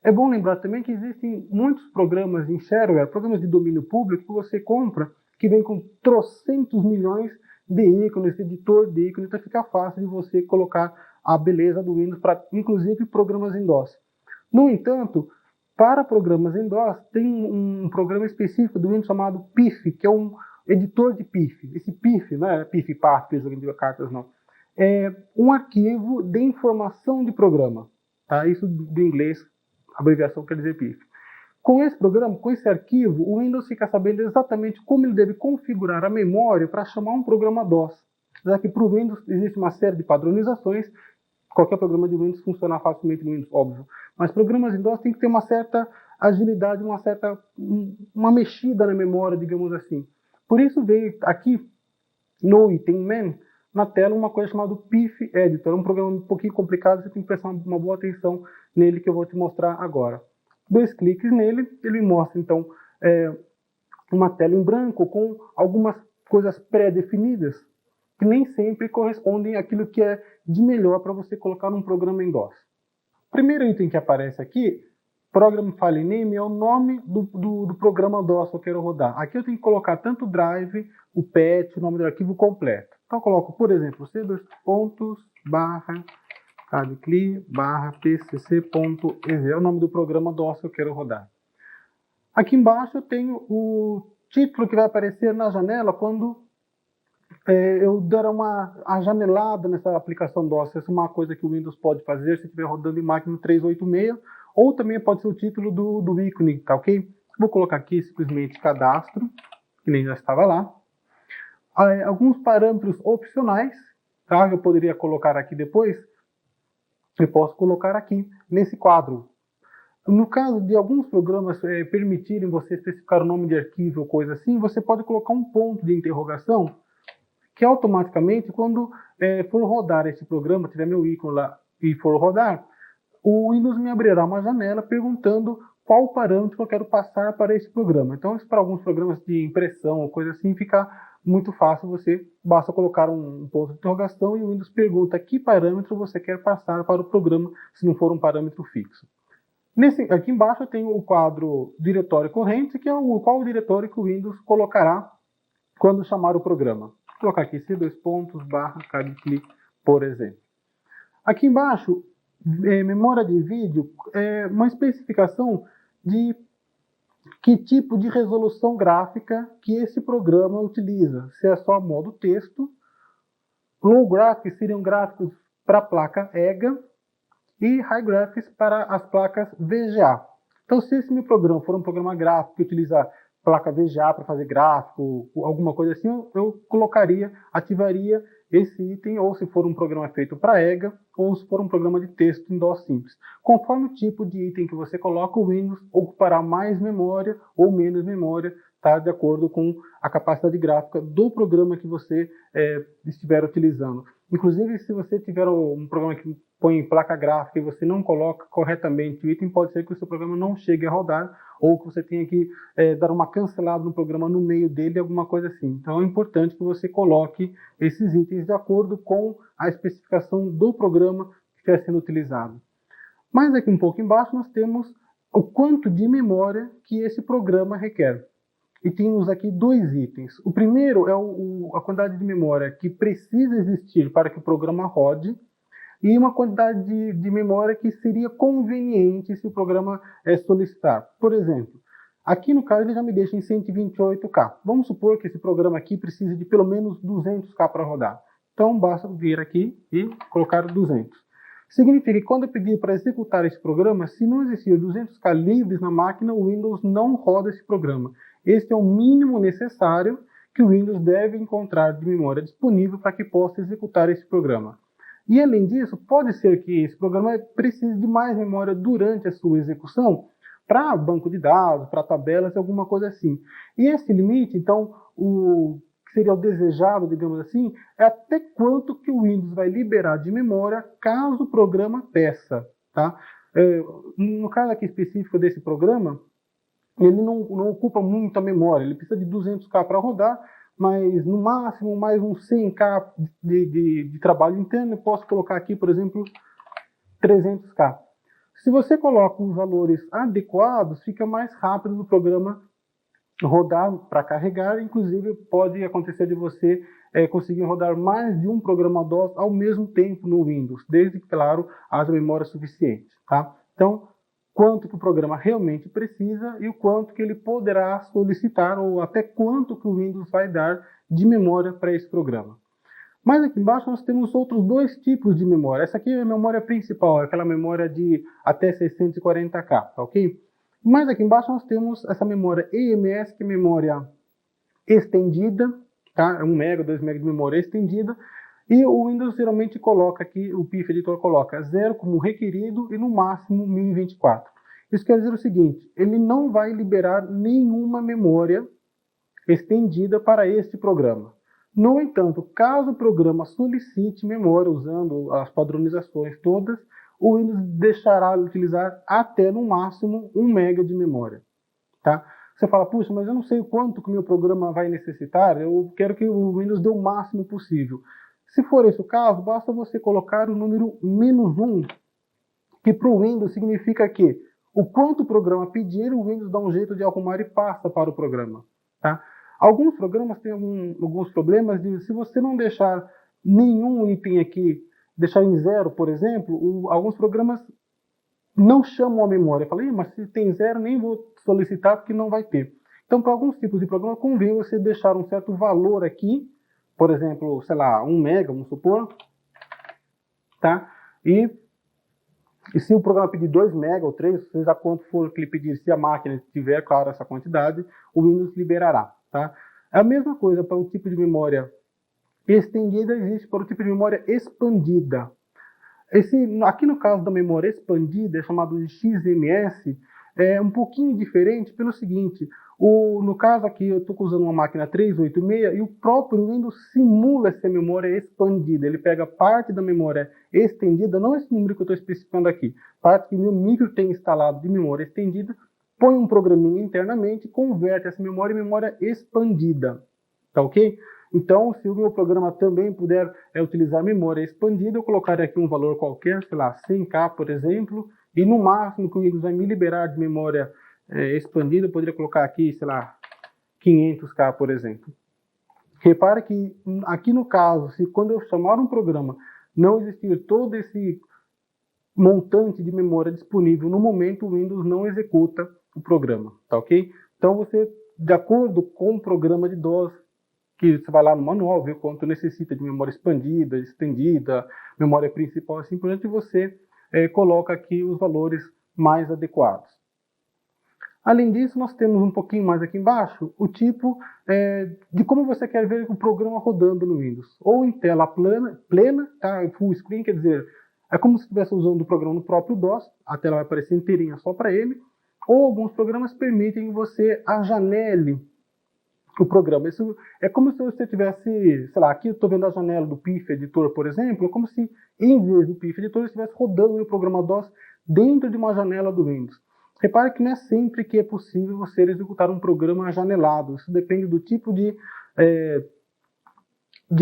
É bom lembrar também que existem muitos programas em shareware, programas de domínio público que você compra, que vem com trocentos milhões de ícones, editor de ícones, então fica fácil de você colocar a beleza do Windows para, inclusive, programas em DOS. No entanto, para programas em DOS, tem um programa específico do Windows chamado PIF, que é um editor de PIF. Esse PIF, não é PIF, PAF, de cartas, não. É um arquivo de informação de programa. Tá? Isso do inglês, a abreviação quer dizer PIF. Com esse programa, com esse arquivo, o Windows fica sabendo exatamente como ele deve configurar a memória para chamar um programa DOS. Já que para o Windows existe uma série de padronizações, qualquer programa de Windows funciona facilmente no Windows, óbvio. Mas programas em DOS tem que ter uma certa agilidade, uma mexida na memória, digamos assim. Por isso veio aqui no item main, na tela, uma coisa chamada PIF Editor. É um programa um pouquinho complicado, você tem que prestar uma boa atenção nele que eu vou te mostrar agora. 2 cliques nele, ele me mostra então uma tela em branco com algumas coisas pré-definidas que nem sempre correspondem àquilo que é de melhor para você colocar num programa em DOS. O primeiro item que aparece aqui, Program File Name, é o nome do programa DOS que eu quero rodar. Aqui eu tenho que colocar tanto o drive, o path, o nome do arquivo completo. Então eu coloco, por exemplo, c:/cadcli/pcc.exe, é o nome do programa DOS que eu quero rodar. Aqui embaixo eu tenho o título que vai aparecer na janela quando eu der a janelada nessa aplicação DOS. Essa é uma coisa que o Windows pode fazer se estiver rodando em máquina 386, ou também pode ser o título do ícone, tá ok? Vou colocar aqui simplesmente cadastro, que nem já estava lá. Alguns parâmetros opcionais, tá? Eu poderia colocar aqui depois, eu posso colocar aqui nesse quadro. No caso de alguns programas permitirem você especificar o nome de arquivo ou coisa assim, você pode colocar um ponto de interrogação, que automaticamente, quando for rodar esse programa, tiver meu ícone lá e for rodar, o Windows me abrirá uma janela perguntando qual parâmetro que eu quero passar para esse programa. Então, isso para alguns programas de impressão ou coisa assim, fica muito fácil. Basta colocar um ponto de interrogação e o Windows pergunta que parâmetro você quer passar para o programa, se não for um parâmetro fixo. Aqui embaixo eu tenho o quadro diretório corrente, que é qual o diretório que o Windows colocará quando chamar o programa. Vou colocar aqui c:/cadcli, por exemplo. Aqui embaixo, memória de vídeo, uma especificação de que tipo de resolução gráfica que esse programa utiliza. Se é só modo texto, low graphics seriam gráficos para a placa EGA e high graphics para as placas VGA. Então, se esse meu programa for um programa gráfico que utiliza placa VGA para fazer gráfico, alguma coisa assim, eu ativaria esse item, ou se for um programa feito para EGA, ou se for um programa de texto em DOS simples. Conforme o tipo de item que você coloca, o Windows ocupará mais memória ou menos memória, tá? De acordo com a capacidade gráfica do programa que você estiver utilizando. Inclusive, se você tiver um programa que põe placa gráfica e você não coloca corretamente o item, pode ser que o seu programa não chegue a rodar, ou que você tenha que dar uma cancelada no programa no meio dele, alguma coisa assim. Então é importante que você coloque esses itens de acordo com a especificação do programa que estiver sendo utilizado. Mas aqui um pouco embaixo nós temos o quanto de memória que esse programa requer. E temos aqui 2 itens. O primeiro é a quantidade de memória que precisa existir para que o programa rode, e uma quantidade de memória que seria conveniente se o programa solicitar. Por exemplo, aqui no caso ele já me deixa em 128K. Vamos supor que esse programa aqui precise de pelo menos 200K para rodar. Então basta vir aqui e colocar 200. Significa que quando eu pedir para executar esse programa, se não existir 200K livres na máquina, o Windows não roda esse programa. Este é o mínimo necessário que o Windows deve encontrar de memória disponível para que possa executar esse programa. E além disso, pode ser que esse programa precise de mais memória durante a sua execução para banco de dados, para tabelas, alguma coisa assim. E esse limite, então, o que seria o desejado, digamos assim, é até quanto que o Windows vai liberar de memória caso o programa peça. Tá? No caso aqui específico desse programa, ele não ocupa muita memória, ele precisa de 200K para rodar, mas no máximo mais uns 100K de trabalho interno, eu posso colocar aqui, por exemplo, 300K. Se você coloca os valores adequados, fica mais rápido o programa rodar para carregar, inclusive pode acontecer de você conseguir rodar mais de um programa DOS ao mesmo tempo no Windows, desde que, claro, haja memória suficiente, tá? Então, quanto que o programa realmente precisa e o quanto que ele poderá solicitar, ou até quanto que o Windows vai dar de memória para esse programa. Mas aqui embaixo nós temos outros dois tipos de memória. Essa aqui é a memória principal, aquela memória de até 640K, tá ok? Mas aqui embaixo nós temos essa memória EMS, que é memória estendida, tá? 1 MB, 2 MB de memória estendida. E o Windows geralmente coloca aqui, o PIF Editor coloca 0 como requerido e no máximo 1024. Isso quer dizer o seguinte, ele não vai liberar nenhuma memória estendida para este programa. No entanto, caso o programa solicite memória usando as padronizações todas, o Windows deixará de utilizar até no máximo 1 MB de memória. Tá? Você fala, puxa, mas eu não sei quanto que o meu programa vai necessitar, eu quero que o Windows dê o máximo possível. Se for esse o caso, basta você colocar o número -1, que para o Windows significa que o quanto o programa pedir, o Windows dá um jeito de arrumar e passa para o programa. Tá? Alguns programas têm alguns problemas de, se você não deixar nenhum item aqui, deixar em 0, por exemplo, alguns programas não chamam a memória. Fala, mas se tem 0, nem vou solicitar porque não vai ter. Então, para alguns tipos de programa, convém você deixar um certo valor aqui, por exemplo, sei lá, 1 MB, vamos supor, tá? E se o programa pedir 2 MB ou 3, seja quanto for que ele pedir, se a máquina tiver, claro, essa quantidade, o Windows liberará, tá? A mesma coisa para o tipo de memória estendida existe para o tipo de memória expandida. Aqui no caso da memória expandida, é chamado de XMS, é um pouquinho diferente pelo seguinte, no caso aqui eu estou usando uma máquina 386 e o próprio Windows simula essa memória expandida, ele pega parte da memória estendida, não esse número que eu estou especificando aqui, parte que o meu micro tem instalado de memória estendida, põe um programinha internamente e converte essa memória em memória expandida, tá ok? Então, se o meu programa também puder utilizar memória expandida, eu colocaria aqui um valor qualquer, sei lá, 100K, por exemplo, e no máximo que o Windows vai me liberar de memória expandida, eu poderia colocar aqui, sei lá, 500K, por exemplo. Repare que aqui no caso, se quando eu chamar um programa, não existir todo esse montante de memória disponível no momento, o Windows não executa o programa, tá ok? Então, você, de acordo com o programa de DOS, que você vai lá no manual, vê quanto necessita de memória expandida, estendida, memória principal, assim por diante, você coloca aqui os valores mais adequados. Além disso, nós temos um pouquinho mais aqui embaixo, o tipo de como você quer ver o programa rodando no Windows. Ou em tela plena, tá? Full screen, quer dizer, é como se estivesse usando o programa no próprio DOS, a tela vai aparecer inteirinha só para ele, ou alguns programas permitem que você ajanele o programa. Isso é como se você tivesse, sei lá, aqui eu estou vendo a janela do PIF Editor, por exemplo, é como se, em vez do PIF Editor, eu estivesse rodando o programa DOS dentro de uma janela do Windows. Repare que não é sempre que é possível você executar um programa ajanelado. Isso depende do tipo de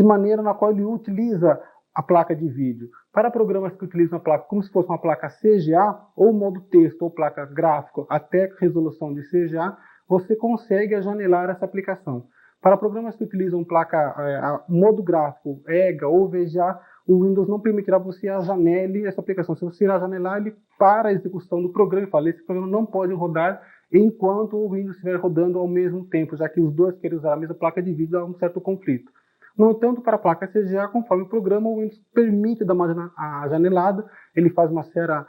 maneira na qual ele utiliza a placa de vídeo. Para programas que utilizam a placa como se fosse uma placa CGA, ou modo texto, ou placa gráfico, até resolução de CGA, você consegue ajanelar essa aplicação. Para programas que utilizam placa modo gráfico, EGA ou VGA, o Windows não permitirá você ajanele essa aplicação. Se você ajanelar, ele para a execução do programa e fala, esse programa não pode rodar enquanto o Windows estiver rodando ao mesmo tempo, já que os dois querem usar a mesma placa de vídeo, há um certo conflito. No entanto, para a placa CGA, conforme o programa, o Windows permite dar uma janelada, ele faz uma certa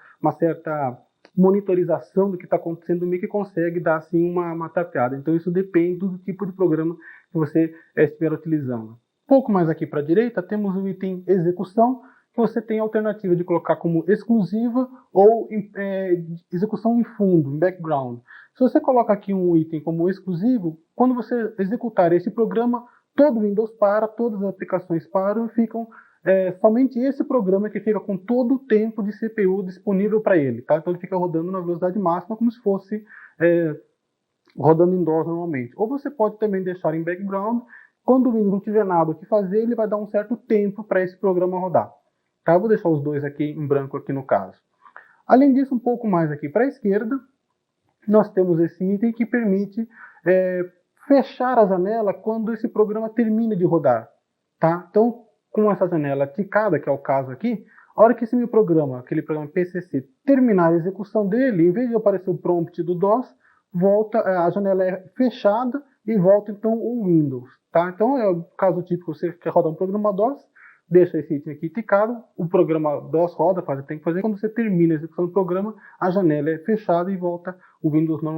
monitorização do que está acontecendo no que consegue dar assim uma tapeada. Então isso depende do tipo de programa que você estiver utilizando. Um pouco mais aqui para a direita temos o item execução, que você tem a alternativa de colocar como exclusiva ou execução em fundo, em background. Se você coloca aqui um item como exclusivo, quando você executar esse programa, todo o Windows para, todas as aplicações param e ficam somente esse programa que fica com todo o tempo de CPU disponível para ele. Tá? Então ele fica rodando na velocidade máxima como se fosse rodando em DOS normalmente. Ou você pode também deixar em background, quando o Windows não tiver nada o que fazer, ele vai dar um certo tempo para esse programa rodar. Tá? Eu vou deixar os dois aqui em branco aqui no caso. Além disso, um pouco mais aqui para a esquerda, nós temos esse item que permite fechar a janela quando esse programa termina de rodar. Tá? Então, com essa janela ticada, que é o caso aqui, a hora que esse meu programa, aquele programa PCC, terminar a execução dele, em vez de aparecer o prompt do DOS, volta, a janela é fechada e volta então o Windows. Tá? Então, é o caso típico, você quer rodar um programa DOS, deixa esse item aqui ticado, o programa DOS roda, faz o que tem que fazer, quando você termina a execução do programa, a janela é fechada e volta o Windows normal.